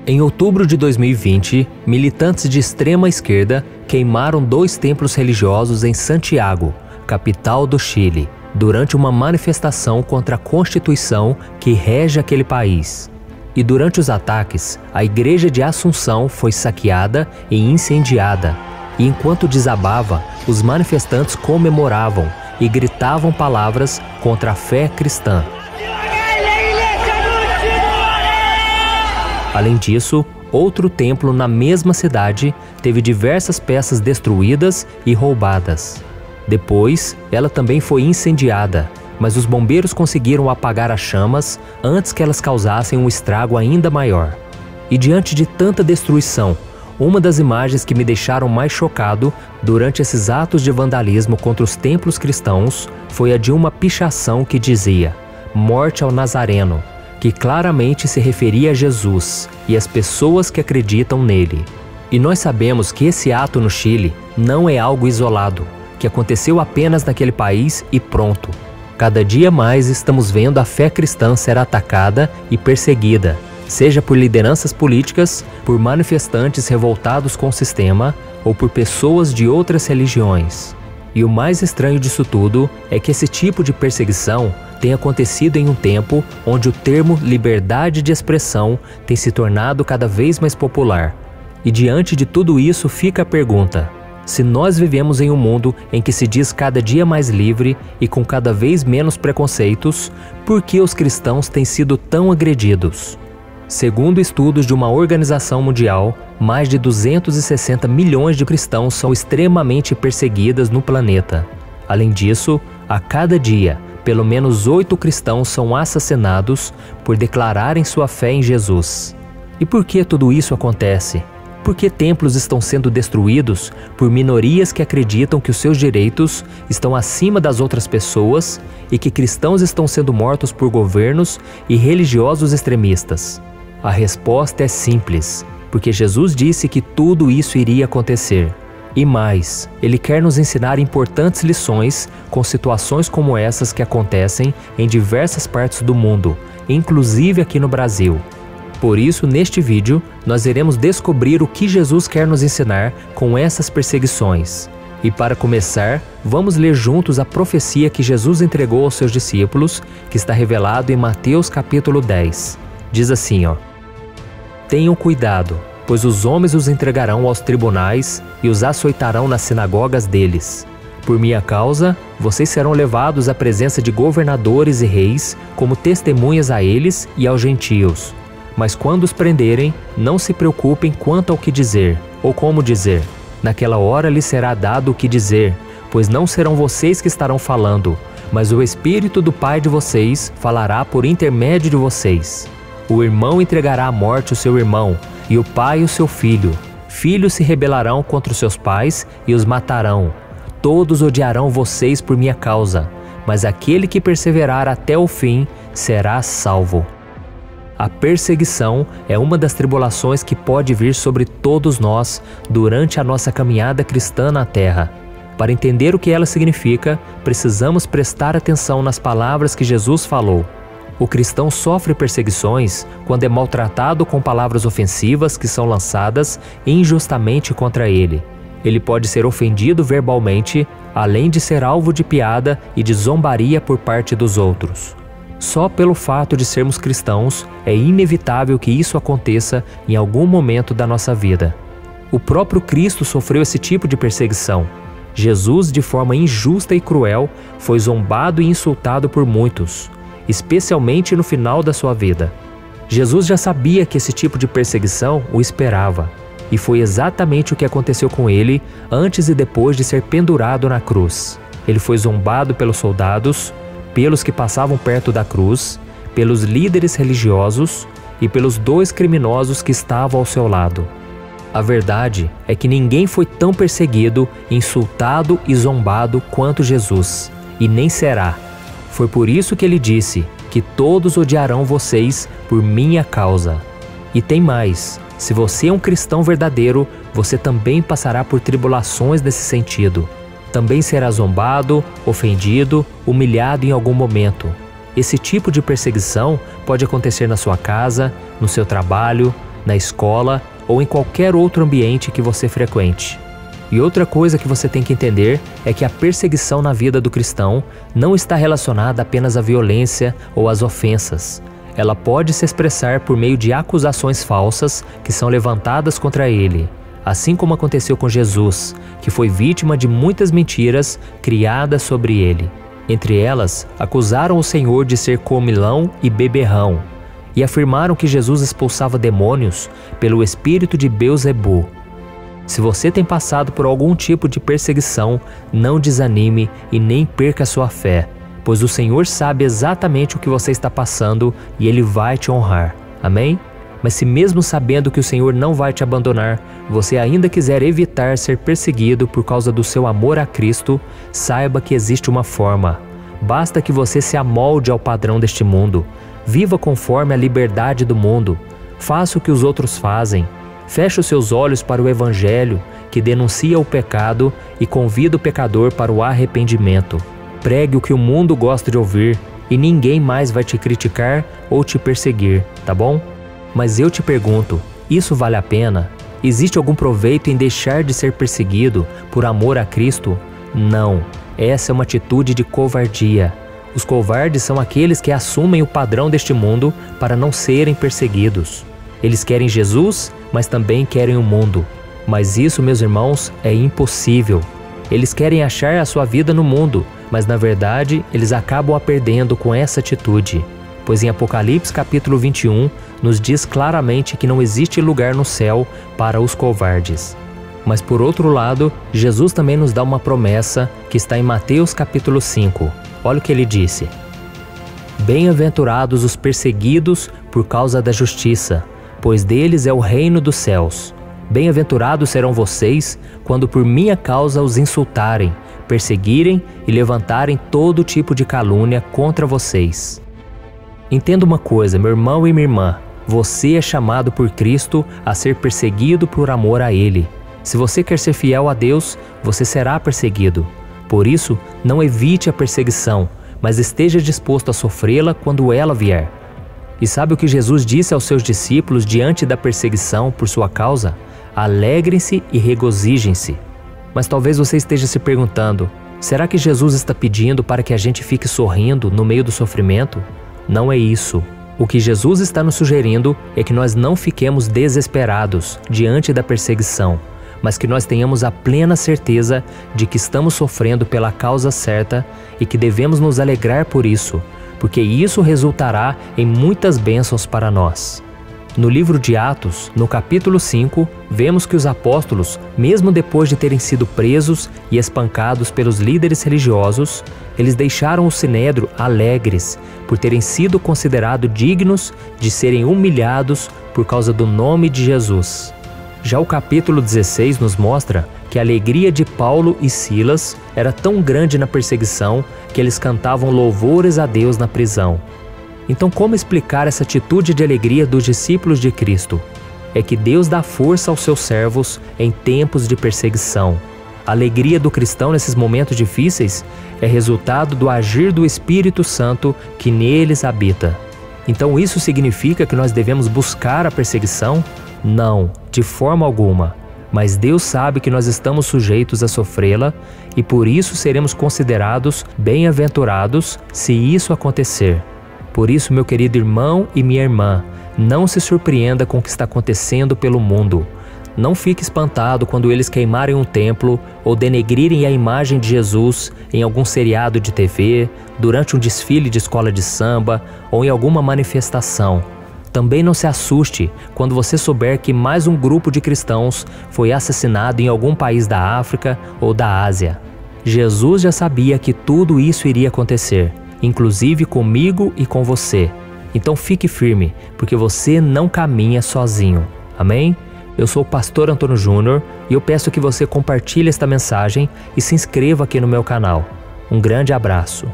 Em outubro de 2020, militantes de extrema esquerda queimaram 2 templos religiosos em Santiago, capital do Chile, durante uma manifestação contra a Constituição que rege aquele país. E durante os ataques, a igreja de Assunção foi saqueada e incendiada. E enquanto desabava, os manifestantes comemoravam e gritavam palavras contra a fé cristã. Além disso, outro templo na mesma cidade teve diversas peças destruídas e roubadas. Depois, ela também foi incendiada, mas os bombeiros conseguiram apagar as chamas antes que elas causassem um estrago ainda maior. E diante de tanta destruição, uma das imagens que me deixaram mais chocado durante esses atos de vandalismo contra os templos cristãos foi a de uma pichação que dizia "Morte ao Nazareno", que claramente se referia a Jesus e às pessoas que acreditam nele. E nós sabemos que esse ato no Chile não é algo isolado, que aconteceu apenas naquele país e pronto. Cada dia mais estamos vendo a fé cristã ser atacada e perseguida, seja por lideranças políticas, por manifestantes revoltados com o sistema ou por pessoas de outras religiões. E o mais estranho disso tudo é que esse tipo de perseguição tem acontecido em um tempo onde o termo liberdade de expressão tem se tornado cada vez mais popular. E diante de tudo isso fica a pergunta: se nós vivemos em um mundo em que se diz cada dia mais livre e com cada vez menos preconceitos, por que os cristãos têm sido tão agredidos? Segundo estudos de uma organização mundial, mais de 260 milhões de cristãos são extremamente perseguidos no planeta. Além disso, a cada dia, pelo menos 8 cristãos são assassinados por declararem sua fé em Jesus. E por que tudo isso acontece? Por que templos estão sendo destruídos por minorias que acreditam que os seus direitos estão acima das outras pessoas e que cristãos estão sendo mortos por governos e religiosos extremistas? A resposta é simples, porque Jesus disse que tudo isso iria acontecer. E mais, Ele quer nos ensinar importantes lições com situações como essas que acontecem em diversas partes do mundo, inclusive aqui no Brasil. Por isso, neste vídeo, nós iremos descobrir o que Jesus quer nos ensinar com essas perseguições. E para começar, vamos ler juntos a profecia que Jesus entregou aos seus discípulos, que está revelado em Mateus capítulo 10. Diz assim, "Tenham cuidado, pois os homens os entregarão aos tribunais e os açoitarão nas sinagogas deles. Por minha causa, vocês serão levados à presença de governadores e reis como testemunhas a eles e aos gentios. Mas quando os prenderem, não se preocupem quanto ao que dizer ou como dizer. Naquela hora lhes será dado o que dizer, pois não serão vocês que estarão falando, mas o Espírito do Pai de vocês falará por intermédio de vocês. O irmão entregará à morte o seu irmão, e o pai o seu filho. Filhos se rebelarão contra os seus pais e os matarão. Todos odiarão vocês por minha causa, mas aquele que perseverar até o fim será salvo." A perseguição é uma das tribulações que pode vir sobre todos nós durante a nossa caminhada cristã na Terra. Para entender o que ela significa, precisamos prestar atenção nas palavras que Jesus falou. O cristão sofre perseguições quando é maltratado com palavras ofensivas que são lançadas injustamente contra ele. Ele pode ser ofendido verbalmente, além de ser alvo de piada e de zombaria por parte dos outros. Só pelo fato de sermos cristãos, é inevitável que isso aconteça em algum momento da nossa vida. O próprio Cristo sofreu esse tipo de perseguição. Jesus, de forma injusta e cruel, foi zombado e insultado por muitos, especialmente no final da sua vida. Jesus já sabia que esse tipo de perseguição o esperava, e foi exatamente o que aconteceu com ele antes e depois de ser pendurado na cruz. Ele foi zombado pelos soldados, pelos que passavam perto da cruz, pelos líderes religiosos e pelos 2 criminosos que estavam ao seu lado. A verdade é que ninguém foi tão perseguido, insultado e zombado quanto Jesus, e nem será. Foi por isso que ele disse que todos odiarão vocês por minha causa. E tem mais, se você é um cristão verdadeiro, você também passará por tribulações nesse sentido. Também será zombado, ofendido, humilhado em algum momento. Esse tipo de perseguição pode acontecer na sua casa, no seu trabalho, na escola ou em qualquer outro ambiente que você frequente. E outra coisa que você tem que entender é que a perseguição na vida do cristão não está relacionada apenas à violência ou às ofensas. Ela pode se expressar por meio de acusações falsas que são levantadas contra ele, assim como aconteceu com Jesus, que foi vítima de muitas mentiras criadas sobre ele. Entre elas, acusaram o Senhor de ser comilão e beberrão, e afirmaram que Jesus expulsava demônios pelo espírito de Belzebu. Se você tem passado por algum tipo de perseguição, não desanime e nem perca sua fé, pois o Senhor sabe exatamente o que você está passando e Ele vai te honrar. Amém? Mas se mesmo sabendo que o Senhor não vai te abandonar, você ainda quiser evitar ser perseguido por causa do seu amor a Cristo, saiba que existe uma forma. Basta que você se amolde ao padrão deste mundo. Viva conforme a liberdade do mundo. Faça o que os outros fazem. Feche os seus olhos para o Evangelho, que denuncia o pecado e convida o pecador para o arrependimento. Pregue o que o mundo gosta de ouvir e ninguém mais vai te criticar ou te perseguir, tá bom? Mas eu te pergunto, isso vale a pena? Existe algum proveito em deixar de ser perseguido por amor a Cristo? Não, essa é uma atitude de covardia. Os covardes são aqueles que assumem o padrão deste mundo para não serem perseguidos. Eles querem Jesus, mas também querem o mundo. Mas isso, meus irmãos, é impossível. Eles querem achar a sua vida no mundo, mas na verdade eles acabam a perdendo com essa atitude. Pois em Apocalipse capítulo 21 nos diz claramente que não existe lugar no céu para os covardes. Mas por outro lado, Jesus também nos dá uma promessa que está em Mateus capítulo 5. Olha o que ele disse: Bem-aventurados os perseguidos por causa da justiça, pois deles é o reino dos céus. Bem-aventurados serão vocês quando por minha causa os insultarem, perseguirem e levantarem todo tipo de calúnia contra vocês. Entenda uma coisa, meu irmão e minha irmã, você é chamado por Cristo a ser perseguido por amor a Ele. Se você quer ser fiel a Deus, você será perseguido. Por isso, não evite a perseguição, mas esteja disposto a sofrê-la quando ela vier. E sabe o que Jesus disse aos seus discípulos diante da perseguição por sua causa? Alegrem-se e regozijem-se. Mas talvez você esteja se perguntando, será que Jesus está pedindo para que a gente fique sorrindo no meio do sofrimento? Não é isso. O que Jesus está nos sugerindo é que nós não fiquemos desesperados diante da perseguição, mas que nós tenhamos a plena certeza de que estamos sofrendo pela causa certa e que devemos nos alegrar por isso, porque isso resultará em muitas bênçãos para nós. No livro de Atos, no capítulo 5, vemos que os apóstolos, mesmo depois de terem sido presos e espancados pelos líderes religiosos, eles deixaram o sinédrio alegres por terem sido considerados dignos de serem humilhados por causa do nome de Jesus. Já o capítulo 16 nos mostra que a alegria de Paulo e Silas era tão grande na perseguição que eles cantavam louvores a Deus na prisão. Então, como explicar essa atitude de alegria dos discípulos de Cristo? É que Deus dá força aos seus servos em tempos de perseguição. A alegria do cristão nesses momentos difíceis é resultado do agir do Espírito Santo que neles habita. Então, isso significa que nós devemos buscar a perseguição? Não, de forma alguma. Mas Deus sabe que nós estamos sujeitos a sofrê-la e por isso seremos considerados bem-aventurados se isso acontecer. Por isso, meu querido irmão e minha irmã, não se surpreenda com o que está acontecendo pelo mundo. Não fique espantado quando eles queimarem um templo ou denegrirem a imagem de Jesus em algum seriado de TV, durante um desfile de escola de samba ou em alguma manifestação. Também não se assuste quando você souber que mais um grupo de cristãos foi assassinado em algum país da África ou da Ásia. Jesus já sabia que tudo isso iria acontecer, inclusive comigo e com você. Então fique firme, porque você não caminha sozinho. Amém? Eu sou o pastor Antônio Júnior e eu peço que você compartilhe esta mensagem e se inscreva aqui no meu canal. Um grande abraço.